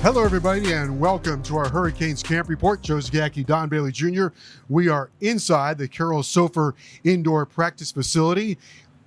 Hello, everybody, and welcome to our Hurricanes Camp Report. Joe Zagacki, Don Bailey Jr. We are inside the Carroll Sofer Indoor Practice Facility,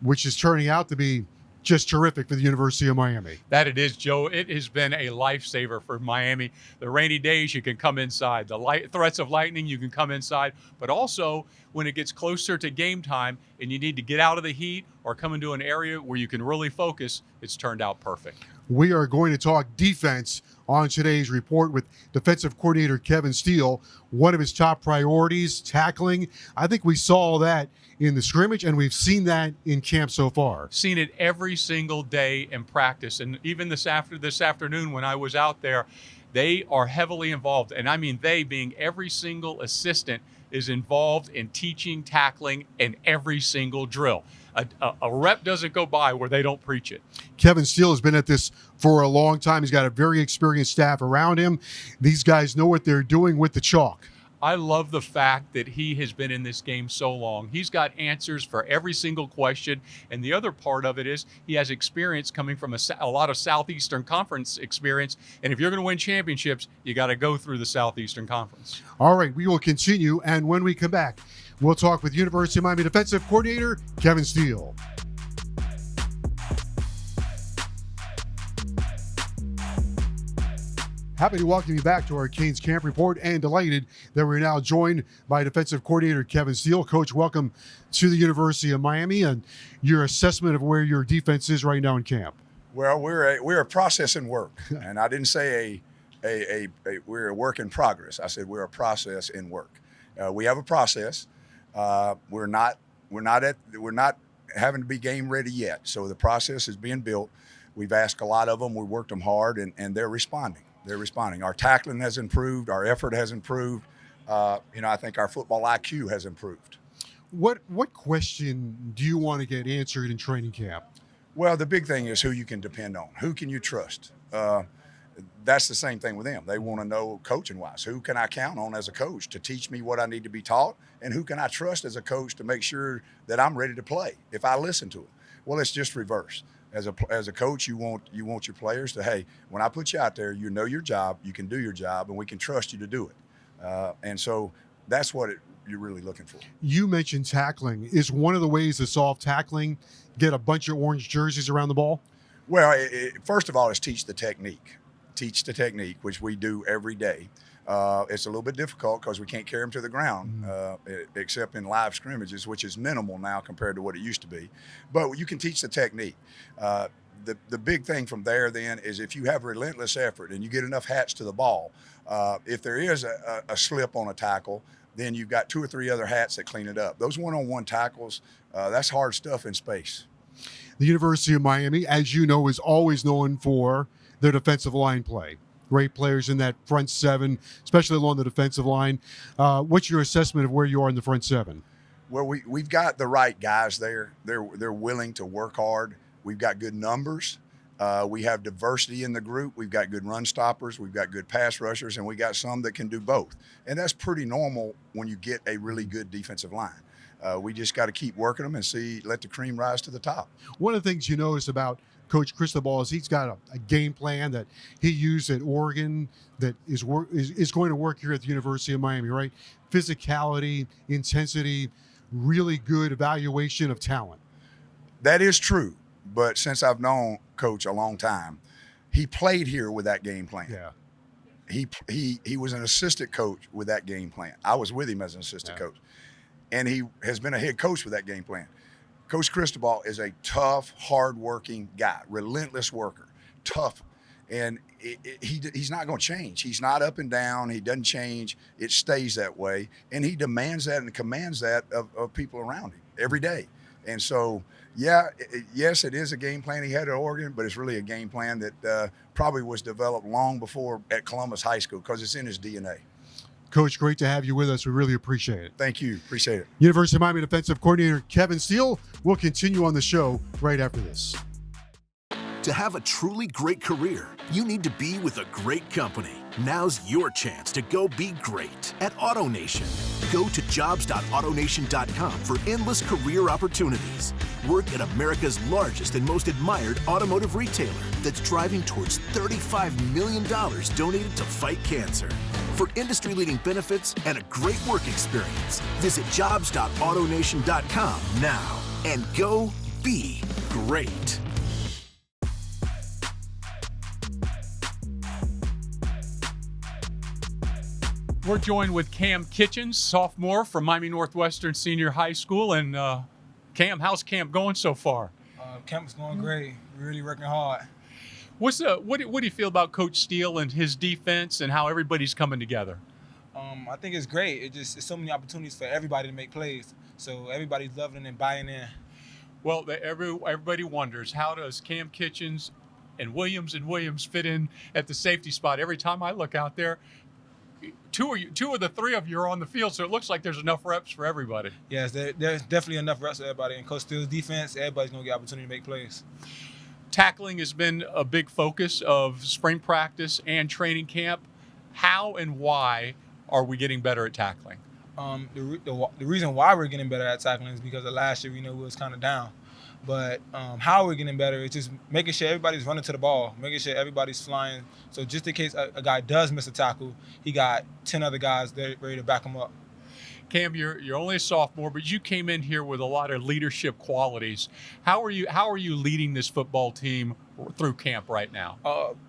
which is turning out to be just terrific for the University of Miami. That it is, Joe. It has been a lifesaver for Miami. The rainy days, you can come inside. The threats of lightning, you can come inside. But also, when it gets closer to game time and you need to get out of the heat or come into an area where you can really focus, it's turned out perfect. We are going to talk defense on today's report with defensive coordinator Kevin Steele. One of his top priorities, tackling. I think we saw that in the scrimmage, and we've seen that in camp so far. Seen it every single day in practice, and even this afternoon when I was out there, they are heavily involved, and I mean they being every single assistant is involved in teaching tackling in every single drill. A rep doesn't go by where they don't preach it. Kevin Steele has been at this for a long time. He's got a very experienced staff around him. These guys know what they're doing with the chalk. I love the fact that he has been in this game so long. He's got answers for every single question. And the other part of it is he has experience coming from a lot of Southeastern Conference experience. And if you're going to win championships, you got to go through the Southeastern Conference. All right, we will continue. And when we come back, we'll talk with University of Miami defensive coordinator Kevin Steele. Happy to welcome you back to our Canes Camp Report, and delighted that we're now joined by defensive coordinator Kevin Steele. Coach, welcome to the University of Miami, and your assessment of where your defense is right now in camp. Well, we're a process in work, and I didn't say we're a work in progress. I said we're a process in work. We have a process. We're not having to be game ready yet. So the process is being built. We've asked a lot of them. We worked them hard, and they're responding. They're responding. Our tackling has improved. Our effort has improved. I think our football IQ has improved. What question do you want to get answered in training camp? Well, the big thing is who you can depend on. Who can you trust? That's the same thing with them. They want to know coaching-wise. Who can I count on as a coach to teach me what I need to be taught? And who can I trust as a coach to make sure that I'm ready to play if I listen to them? Well, it's just reverse. As a coach, you want your players to, hey, when I put you out there, you know your job, you can do your job, and we can trust you to do it. And so that's what you're really looking for. You mentioned tackling. Is one of the ways to solve tackling get a bunch of orange jerseys around the ball? Well, first of all, is teach the technique. Teach the technique, which we do every day. It's a little bit difficult because we can't carry them to the ground, except in live scrimmages, which is minimal now compared to what it used to be. But you can teach the technique. The big thing from there then is if you have relentless effort and you get enough hats to the ball, if there is a slip on a tackle, then you've got 2 or 3 other hats that clean it up. Those one-on-one tackles, that's hard stuff in space. The University of Miami, as you know, is always known for their defensive line play. Great players in that front seven, especially along the defensive line. What's your assessment of where you are in the front seven? Well, we've got the right guys there. They're willing to work hard. We've got good numbers. We have diversity in the group. We've got good run stoppers. We've got good pass rushers, and we got some that can do both. And that's pretty normal when you get a really good defensive line. We just got to keep working them and let the cream rise to the top. One of the things you notice about Coach Cristobal is he's got a game plan that he used at Oregon that is going to work here at the University of Miami, right? Physicality, intensity, really good evaluation of talent. That is true, but since I've known Coach a long time, he played here with that game plan. Yeah. He was an assistant coach with that game plan. I was with him as an assistant coach, and he has been a head coach with that game plan. Coach Cristobal is a tough, hard-working guy, relentless worker, tough, and he's not going to change. He's not up and down. He doesn't change. It stays that way, and he demands that and commands that of people around him every day. And so, yes, it is a game plan he had at Oregon, but it's really a game plan that probably was developed long before at Columbus High School because it's in his DNA. Coach, great to have you with us. We really appreciate it. Thank you. Appreciate it. University of Miami defensive coordinator Kevin Steele will continue on the show right after this. To have a truly great career, you need to be with a great company. Now's your chance to go be great at AutoNation. Go to jobs.autonation.com for endless career opportunities. Work at America's largest and most admired automotive retailer that's driving towards $35 million donated to fight cancer. For industry-leading benefits and a great work experience, visit jobs.autonation.com now and go be great. We're joined with Cam Kinchens, sophomore from Miami Northwestern Senior High School. And Cam, how's camp going so far? Camp's going great. We're really working hard. What do you feel about Coach Steele and his defense and how everybody's coming together? I think it's great. It's so many opportunities for everybody to make plays. So everybody's loving and buying in. Well, everybody wonders, how does Cam Kinchens and Williams fit in at the safety spot? Every time I look out there, two of the three of you are on the field, so it looks like there's enough reps for everybody. Yes, there's definitely enough reps for everybody. And Coach Steele's defense, everybody's going to get opportunity to make plays. Tackling has been a big focus of spring practice and training camp. How and why are we getting better at tackling? The reason why we're getting better at tackling is because of last year, we was kind of down. But how we're getting better is just making sure everybody's running to the ball, making sure everybody's flying. So just in case a guy does miss a tackle, he got 10 other guys there ready to back him up. Cam, you're only a sophomore, but you came in here with a lot of leadership qualities. How are you leading this football team through camp right now?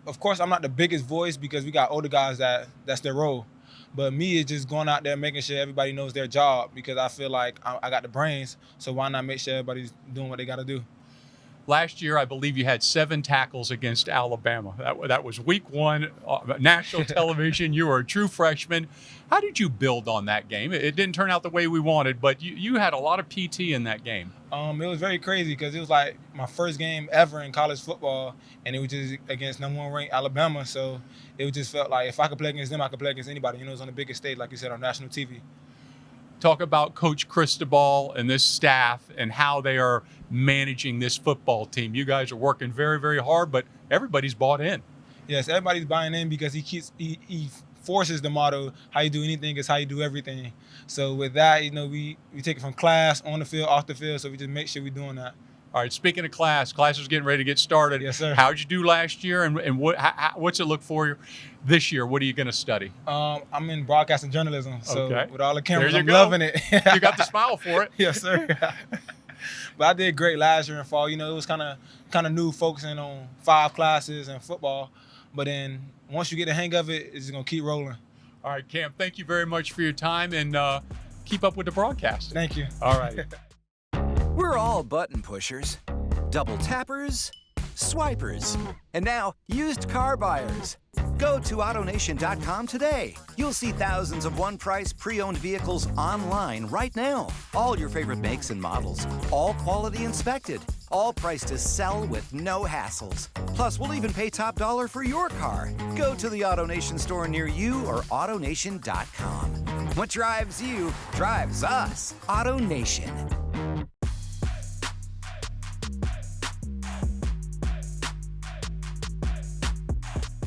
Of course, I'm not the biggest voice because we got older guys that's their role. But me is just going out there making sure everybody knows their job because I feel like I got the brains, so why not make sure everybody's doing what they got to do? Last year, I believe you had 7 tackles against Alabama. That was week 1, national television. You were a true freshman. How did you build on that game? It didn't turn out the way we wanted, but you had a lot of PT in that game. It was very crazy because it was like my first game ever in college football, and it was just against number 1 ranked Alabama. So it just felt like if I could play against them, I could play against anybody. It was on the biggest stage, like you said, on national TV. Talk about Coach Cristobal and this staff and how they are managing this football team. You guys are working very, very hard, but everybody's bought in. Yes, everybody's buying in because he forces the motto, how you do anything is how you do everything. So with that, we take it from class, on the field, off the field, so we just make sure we're doing that. All right, speaking of class is getting ready to get started. Yes, sir. How'd you do last year, and what's it look for you this year? What are you going to study? I'm in broadcast and journalism, so okay. With all the cameras, I'm go. loving it. You got the smile for it. Yes, sir. But I did great last year in fall. It was kind of new, focusing on 5 classes and football. But then once you get the hang of it, it's just going to keep rolling. All right, Cam, thank you very much for your time, and keep up with the broadcast. Thank you. All right. We're all button pushers, double tappers, swipers, and now used car buyers. Go to AutoNation.com today. You'll see thousands of one-price pre-owned vehicles online right now. All your favorite makes and models, all quality inspected, all priced to sell with no hassles. Plus, we'll even pay top dollar for your car. Go to the AutoNation store near you or AutoNation.com. What drives you drives us. AutoNation.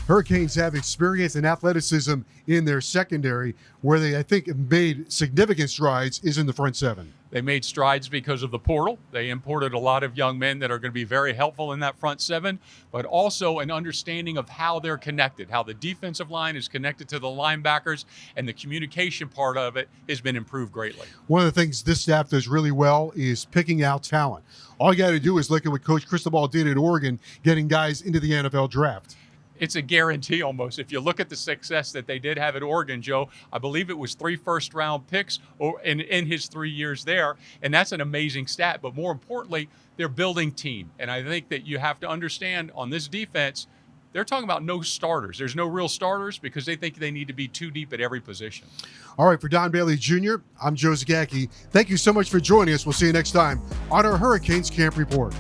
Hurricanes have experience and athleticism in their secondary. Where they, I think, made significant strides is in the front 7. They made strides because of the portal. They imported a lot of young men that are going to be very helpful in that front 7, but also an understanding of how they're connected, how the defensive line is connected to the linebackers, and the communication part of it has been improved greatly. One of the things this staff does really well is picking out talent. All you got to do is look at what Coach Cristobal did at Oregon, getting guys into the NFL draft. It's a guarantee almost. If you look at the success that they did have at Oregon, Joe, I believe it was 3 first-round picks in his 3 years there, and that's an amazing stat. But more importantly, they're building team. And I think that you have to understand on this defense, they're talking about no starters. There's no real starters because they think they need to be too deep at every position. All right, for Don Bailey Jr., I'm Joe Zagacki. Thank you so much for joining us. We'll see you next time on our Hurricanes Camp Report.